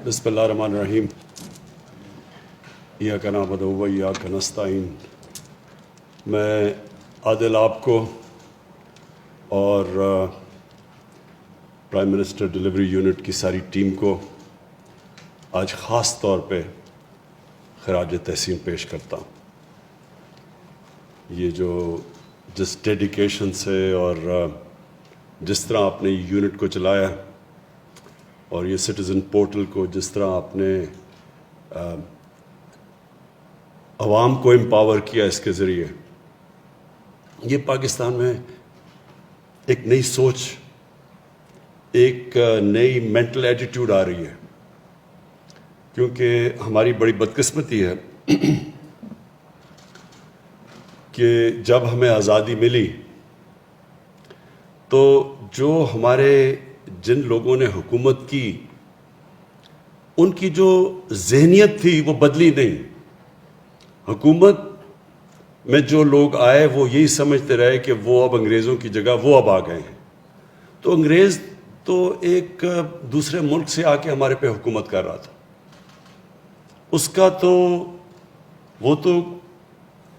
بسم اللہ الرحمن الرحیم ایاک نعبد و ایاک نستعین. میں عادل آپ کو اور پرائم منسٹر ڈیلیوری یونٹ کی ساری ٹیم کو آج خاص طور پہ خراج تحسین پیش کرتا ہوں. یہ جو جس ڈیڈیکیشن سے اور جس طرح آپ نے یونٹ کو چلایا اور یہ سٹیزن پورٹل کو جس طرح آپ نے عوام کو امپاور کیا اس کے ذریعے، یہ پاکستان میں ایک نئی سوچ، ایک نئی مینٹل ایٹیٹیوڈ آ رہی ہے. کیونکہ ہماری بڑی بدقسمتی ہے کہ جب ہمیں آزادی ملی تو جو ہمارے جن لوگوں نے حکومت کی ان کی جو ذہنیت تھی وہ بدلی نہیں. حکومت میں جو لوگ آئے وہ یہی سمجھتے رہے کہ وہ اب انگریزوں کی جگہ وہ اب آ گئے ہیں. تو انگریز تو ایک دوسرے ملک سے آ کے ہمارے پہ حکومت کر رہا تھا. اس کا تو وہ تو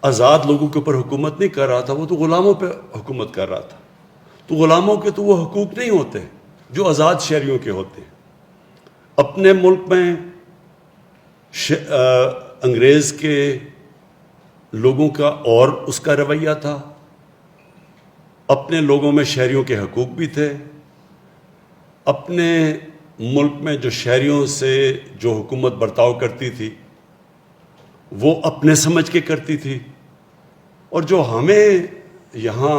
آزاد لوگوں کے اوپر حکومت نہیں کر رہا تھا، وہ تو غلاموں پہ حکومت کر رہا تھا. تو غلاموں کے تو وہ حقوق نہیں ہوتے جو آزاد شہریوں کے ہوتے ہیں. اپنے ملک میں انگریز کے لوگوں کا اور اس کا رویہ تھا، اپنے لوگوں میں شہریوں کے حقوق بھی تھے. اپنے ملک میں جو شہریوں سے جو حکومت برتاؤ کرتی تھی وہ اپنے سمجھ کے کرتی تھی، اور جو ہمیں یہاں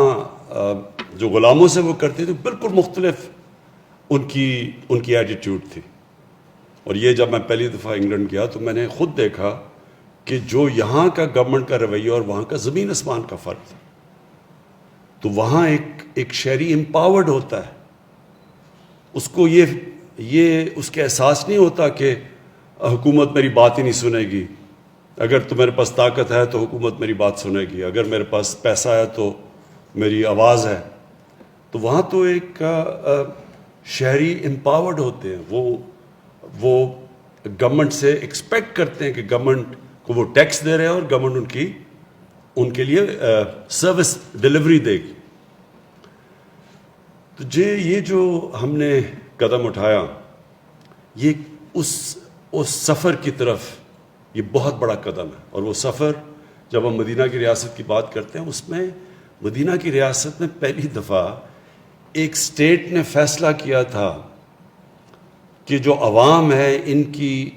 جو غلاموں سے وہ کرتی تھی بالکل مختلف ان کی ایٹیٹیوڈ تھی. اور یہ جب میں پہلی دفعہ انگلینڈ گیا تو میں نے خود دیکھا کہ جو یہاں کا گورنمنٹ کا رویہ اور وہاں کا زمین آسمان کا فرق تھا. تو وہاں ایک شہری امپاورڈ ہوتا ہے، اس کو یہ اس کے احساس نہیں ہوتا کہ حکومت میری بات ہی نہیں سنے گی. اگر تو میرے پاس طاقت ہے تو حکومت میری بات سنے گی، اگر میرے پاس پیسہ ہے تو میری آواز ہے. تو وہاں تو ایک شہری امپاورڈ ہوتے ہیں. وہ گورنمنٹ سے ایکسپیکٹ کرتے ہیں کہ گورنمنٹ کو وہ ٹیکس دے رہے ہیں اور گورنمنٹ ان کے لیے سروس ڈیلیوری دے گی. تو یہ جو ہم نے قدم اٹھایا یہ اس سفر کی طرف یہ بہت بڑا قدم ہے. اور وہ سفر جب ہم مدینہ کی ریاست کی بات کرتے ہیں، اس میں مدینہ کی ریاست میں پہلی دفعہ ایک اسٹیٹ نے فیصلہ کیا تھا کہ جو عوام ہے ان کی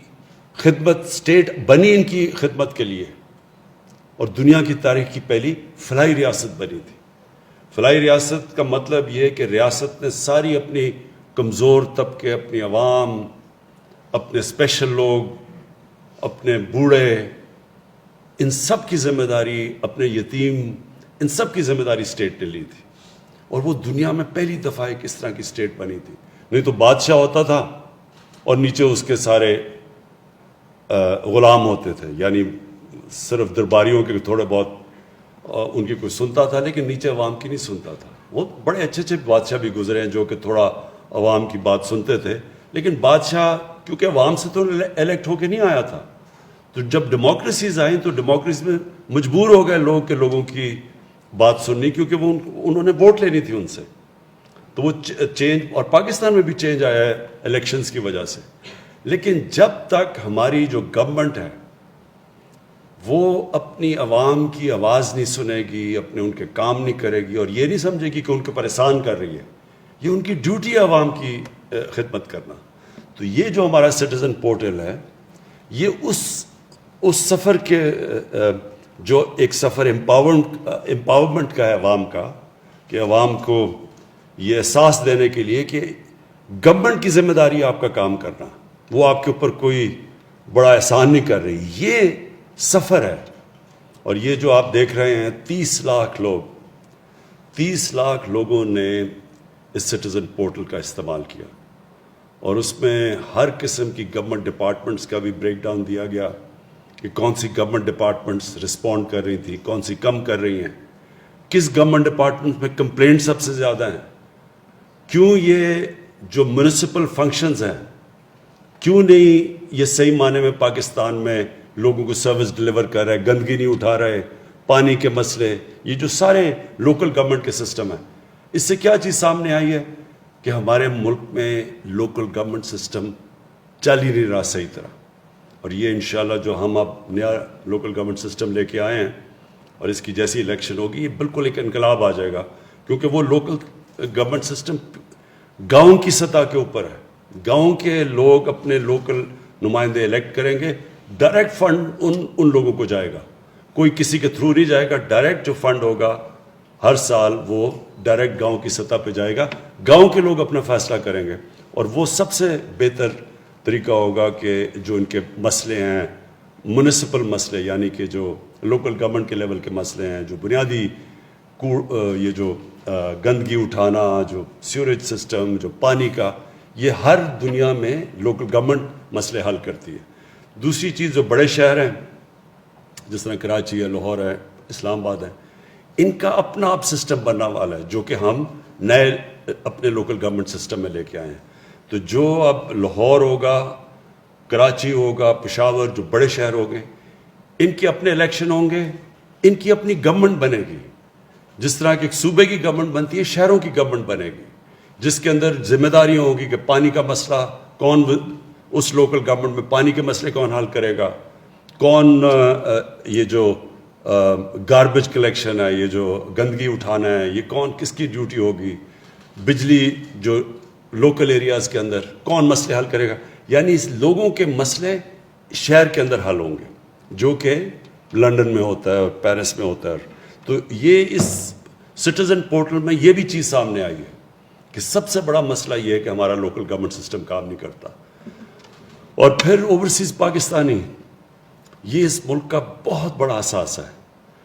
خدمت، اسٹیٹ بنی ان کی خدمت کے لیے، اور دنیا کی تاریخ کی پہلی فلاحی ریاست بنی تھی. فلاحی ریاست کا مطلب یہ ہے کہ ریاست نے ساری اپنی کمزور طبقے، اپنی عوام، اپنے اسپیشل لوگ، اپنے بوڑھے، ان سب کی ذمہ داری، اپنے یتیم، ان سب کی ذمہ داری اسٹیٹ نے لی تھی. اور وہ دنیا میں پہلی دفعہ ایک اس طرح کی اسٹیٹ بنی تھی. نہیں تو بادشاہ ہوتا تھا اور نیچے اس کے سارے غلام ہوتے تھے، یعنی صرف درباریوں کے تھوڑے بہت ان کی کوئی سنتا تھا لیکن نیچے عوام کی نہیں سنتا تھا. وہ بڑے اچھے اچھے بادشاہ بھی گزرے ہیں جو کہ تھوڑا عوام کی بات سنتے تھے، لیکن بادشاہ کیونکہ عوام سے تو الیکٹ ہو کے نہیں آیا تھا. تو جب ڈیموکریسیز آئیں تو ڈیموکریسی میں مجبور ہو گئے لوگ کہ لوگوں کی بات سننی، کیونکہ انہوں نے ووٹ لینی تھی ان سے. تو وہ چینج، اور پاکستان میں بھی چینج آیا ہے الیکشنز کی وجہ سے. لیکن جب تک ہماری جو گورنمنٹ ہے وہ اپنی عوام کی آواز نہیں سنے گی، اپنے ان کے کام نہیں کرے گی اور یہ نہیں سمجھے گی کہ ان کو پریشان کر رہی ہے، یہ ان کی ڈیوٹی ہے عوام کی خدمت کرنا. تو یہ جو ہمارا سٹیزن پورٹل ہے یہ اس سفر کے جو ایک سفر امپاورمنٹ کا ہے عوام کا، کہ عوام کو یہ احساس دینے کے لیے کہ گورنمنٹ کی ذمہ داری آپ کا کام کرنا، وہ آپ کے اوپر کوئی بڑا احسان نہیں کر رہی. یہ سفر ہے. اور یہ جو آپ دیکھ رہے ہیں 30 لاکھ لوگوں نے اس سٹیزن پورٹل کا استعمال کیا، اور اس میں ہر قسم کی گورنمنٹ ڈپارٹمنٹس کا بھی بریک ڈاؤن دیا گیا کہ کون سی گورنمنٹ ڈپارٹمنٹس رسپونڈ کر رہی تھی، کون سی کم کر رہی ہیں، کس گورنمنٹ ڈپارٹمنٹ میں کمپلینٹ سب سے زیادہ ہیں، کیوں یہ جو میونسپل فنکشنز ہیں کیوں نہیں یہ صحیح معنی میں پاکستان میں لوگوں کو سروس ڈلیور کر رہے, گندگی نہیں اٹھا رہے, پانی کے مسئلے, یہ جو سارے لوکل گورنمنٹ کے سسٹم ہیں, اس سے کیا چیز سامنے آئی ہے کہ ہمارے ملک میں لوکل گورنمنٹ سسٹم چل ہی نہیں رہا صحیح طرح. اور یہ انشاءاللہ جو ہم اب نیا لوکل گورنمنٹ سسٹم لے کے آئے ہیں اور اس کی جیسی الیکشن ہوگی, یہ بالکل ایک انقلاب آ جائے گا, کیونکہ وہ لوکل گورنمنٹ سسٹم گاؤں کی سطح کے اوپر ہے. گاؤں کے لوگ اپنے لوکل نمائندے الیکٹ کریں گے, ڈائریکٹ فنڈ ان لوگوں کو جائے گا, کوئی کسی کے تھرو نہیں جائے گا. ڈائریکٹ جو فنڈ ہوگا ہر سال وہ ڈائریکٹ گاؤں کی سطح پہ جائے گا, گاؤں کے لوگ اپنا فیصلہ کریں گے. اور وہ سب سے بہتر طریقہ ہوگا کہ جو ان کے مسئلے ہیں, میونسپل مسئلے, یعنی کہ جو لوکل گورنمنٹ کے لیول کے مسئلے ہیں, جو بنیادی یہ جو گندگی اٹھانا, جو سیوریج سسٹم, جو پانی کا, یہ ہر دنیا میں لوکل گورنمنٹ مسئلے حل کرتی ہے. دوسری چیز, جو بڑے شہر ہیں جس طرح کراچی ہے, لاہور ہے, اسلام آباد ہے, ان کا اپنا اب سسٹم بننا والا ہے جو کہ ہم نئے اپنے لوکل گورنمنٹ سسٹم میں لے کے آئے ہیں. تو جو اب لاہور ہوگا, کراچی ہوگا, پشاور, جو بڑے شہر ہوں گے, ان کے اپنے الیکشن ہوں گے, ان کی اپنی گورنمنٹ بنے گی. جس طرح کہ ایک صوبے کی گورنمنٹ بنتی ہے, شہروں کی گورنمنٹ بنے گی, جس کے اندر ذمہ داریاں ہوں گی کہ پانی کا مسئلہ کون, اس لوکل گورنمنٹ میں پانی کے مسئلے کون حل کرے گا, کون یہ جو گاربیج کلیکشن ہے, یہ جو گندگی اٹھانا ہے, یہ کون کس کی ڈیوٹی ہوگی, بجلی جو لوکل ایریاز کے اندر کون مسئلے حل کرے گا. یعنی اس لوگوں کے مسئلے شہر کے اندر حل ہوں گے, جو کہ لندن میں ہوتا ہے اور پیرس میں ہوتا ہے. تو یہ اس سٹیزن پورٹل میں یہ بھی چیز سامنے آئی ہے کہ سب سے بڑا مسئلہ یہ ہے کہ ہمارا لوکل گورنمنٹ سسٹم کام نہیں کرتا. اور پھر اوورسیز پاکستانی, یہ اس ملک کا بہت بڑا اثاثہ ہے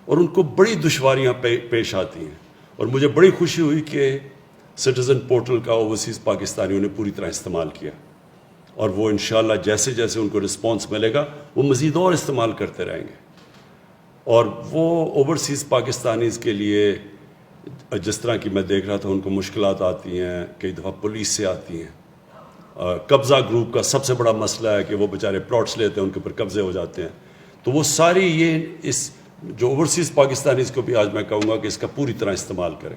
اور ان کو بڑی دشواریاں پیش آتی ہیں. اور مجھے بڑی خوشی ہوئی کہ سٹیزن پورٹل کا اوورسیز پاکستانیوں نے پوری طرح استعمال کیا, اور وہ انشاءاللہ جیسے جیسے ان کو رسپانس ملے گا وہ مزید اور استعمال کرتے رہیں گے. اور وہ اوورسیز پاکستانیز کے لیے, جس طرح کی میں دیکھ رہا تھا, ان کو مشکلات آتی ہیں, کئی دفعہ پولیس سے آتی ہیں. قبضہ گروپ کا سب سے بڑا مسئلہ ہے کہ وہ بیچارے پلاٹس لیتے ہیں, ان کے اوپر قبضے ہو جاتے ہیں. تو وہ ساری یہ اس جو اوورسیز پاکستانیز کو بھی آج میں کہوں گا کہ اس کا پوری طرح استعمال کریں.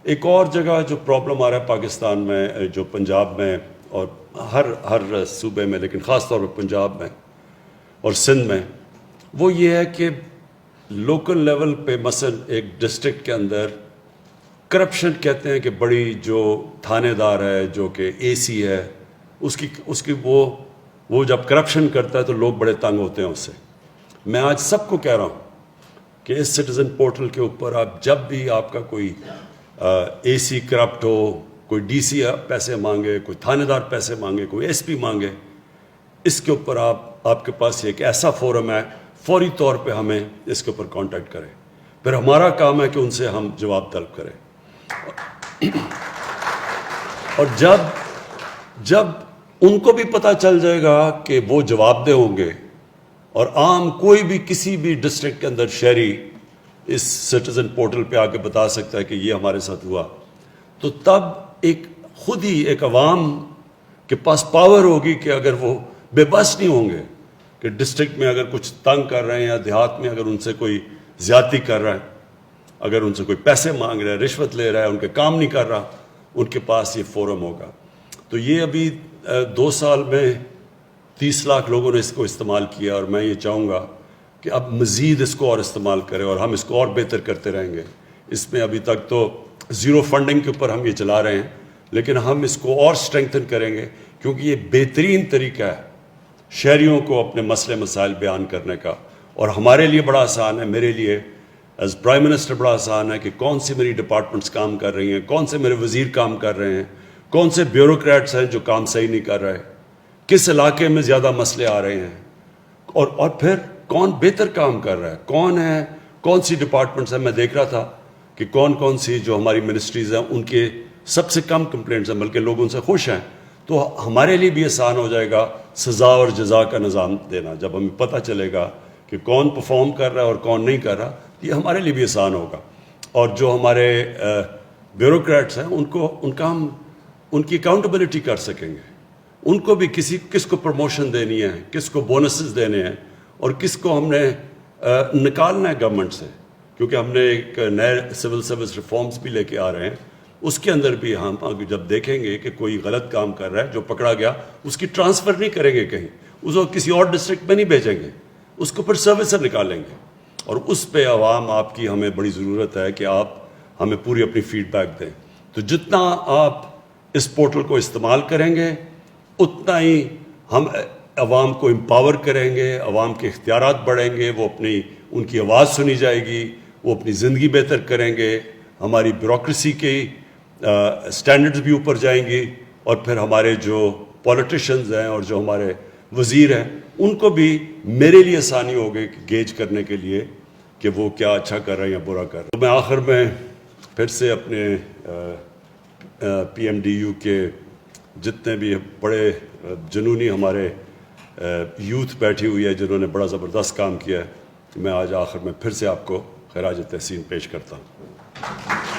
ایک اور جگہ جو پرابلم آ رہا ہے پاکستان میں, جو پنجاب میں اور ہر صوبے میں, لیکن خاص طور پر پنجاب میں اور سندھ میں, وہ یہ ہے کہ لوکل لیول پہ مثلا ایک ڈسٹرکٹ کے اندر کرپشن کہتے ہیں کہ بڑی جو تھانے دار ہے, جو کہ اے سی ہے, اس کی وہ جب کرپشن کرتا ہے تو لوگ بڑے تنگ ہوتے ہیں اس سے. میں آج سب کو کہہ رہا ہوں کہ اس سٹیزن پورٹل کے اوپر آپ جب بھی آپ کا کوئی اے سی کرپٹ ہو, کوئی ڈی سی پیسے مانگے, کوئی تھانے دار پیسے مانگے, کوئی ایس پی مانگے, اس کے اوپر آپ کے پاس ایک ایسا فورم ہے, فوری طور پہ ہمیں اس کے اوپر کانٹیکٹ کریں. پھر ہمارا کام ہے کہ ان سے ہم جواب طلب کریں. اور جب ان کو بھی پتہ چل جائے گا کہ وہ جواب دہ ہوں گے, اور عام کوئی بھی کسی بھی ڈسٹرکٹ کے اندر شہری اس سٹیزن پورٹل پہ آ کے بتا سکتا ہے کہ یہ ہمارے ساتھ ہوا, تو تب خود ہی ایک عوام کے پاس پاور ہوگی کہ اگر وہ بے بس نہیں ہوں گے کہ ڈسٹرکٹ میں اگر کچھ تنگ کر رہے ہیں, یا دیہات میں اگر ان سے کوئی زیادتی کر رہا ہے, اگر ان سے کوئی پیسے مانگ رہا ہے, رشوت لے رہا ہے, ان کے کام نہیں کر رہا, ان کے پاس یہ فورم ہوگا. تو یہ ابھی 2 سال میں 30 لاکھ لوگوں نے اس کو استعمال کیا, اور میں یہ چاہوں گا کہ اب مزید اس کو اور استعمال کریں, اور ہم اس کو اور بہتر کرتے رہیں گے. اس میں ابھی تک تو زیرو فنڈنگ کے اوپر ہم یہ چلا رہے ہیں, لیکن ہم اس کو اور اسٹرینگتھن کریں گے, کیونکہ یہ بہترین طریقہ ہے شہریوں کو اپنے مسئلے مسائل بیان کرنے کا. اور ہمارے لیے بڑا آسان ہے, میرے لیے ایز پرائم منسٹر بڑا آسان ہے کہ کون سی میری ڈپارٹمنٹس کام کر رہی ہیں, کون سے میرے وزیر کام کر رہے ہیں, کون سے بیوروکریٹس ہیں جو کام صحیح نہیں کر رہے, کس علاقے میں زیادہ مسئلے آ رہے ہیں, اور پھر کون بہتر کام کر رہا ہے, کون سی ڈپارٹمنٹس ہیں. میں دیکھ رہا تھا کہ کون سی جو ہماری منسٹریز ہیں ان کے سب سے کم کمپلینٹس ہیں, بلکہ لوگ ان سے خوش ہیں. تو ہمارے لیے بھی آسان ہو جائے گا سزا اور جزا کا نظام دینا. جب ہمیں پتہ چلے گا کہ کون پرفارم کر رہا ہے اور کون نہیں کر رہا, یہ ہمارے لیے بھی آسان ہوگا. اور جو ہمارے بیوروکریٹس ہیں ان کی اکاؤنٹیبلٹی کر سکیں گے. ان کو بھی کس کو پروموشن دینی ہے, کس کو بونسز دینے ہیں, اور کس کو ہم نے نکالنا ہے گورنمنٹ سے, کیونکہ ہم نے ایک نئے سول سروس ریفارمز بھی لے کے آ رہے ہیں. اس کے اندر بھی ہم جب دیکھیں گے کہ کوئی غلط کام کر رہا ہے, جو پکڑا گیا اس کی ٹرانسفر نہیں کریں گے کہیں, اس کو کسی اور ڈسٹرکٹ میں نہیں بھیجیں گے, اس کو پھر سروس سے نکالیں گے. اور اس پہ عوام آپ کی ہمیں بڑی ضرورت ہے کہ آپ ہمیں پوری اپنی فیڈ بیک دیں. تو جتنا آپ اس پورٹل کو استعمال کریں گے اتنا ہی ہم عوام کو امپاور کریں گے, عوام کے اختیارات بڑھیں گے, وہ ان کی آواز سنی جائے گی, وہ اپنی زندگی بہتر کریں گے, ہماری بیوروکریسی کی سٹینڈرڈز بھی اوپر جائیں گی, اور پھر ہمارے جو پولیٹیشنز ہیں اور جو ہمارے وزیر ہیں ان کو بھی میرے لیے آسانی ہوگی گیج کرنے کے لیے کہ وہ کیا اچھا کر رہے ہیں یا برا کر رہے ہیں. تو میں آخر میں پھر سے اپنے پی ایم ڈی یو کے جتنے بھی بڑے جنونی ہمارے یوتھ بیٹھی ہوئی ہے جنہوں نے بڑا زبردست کام کیا ہے, میں آج آخر میں پھر سے آپ کو خراج تحسین پیش کرتا ہوں.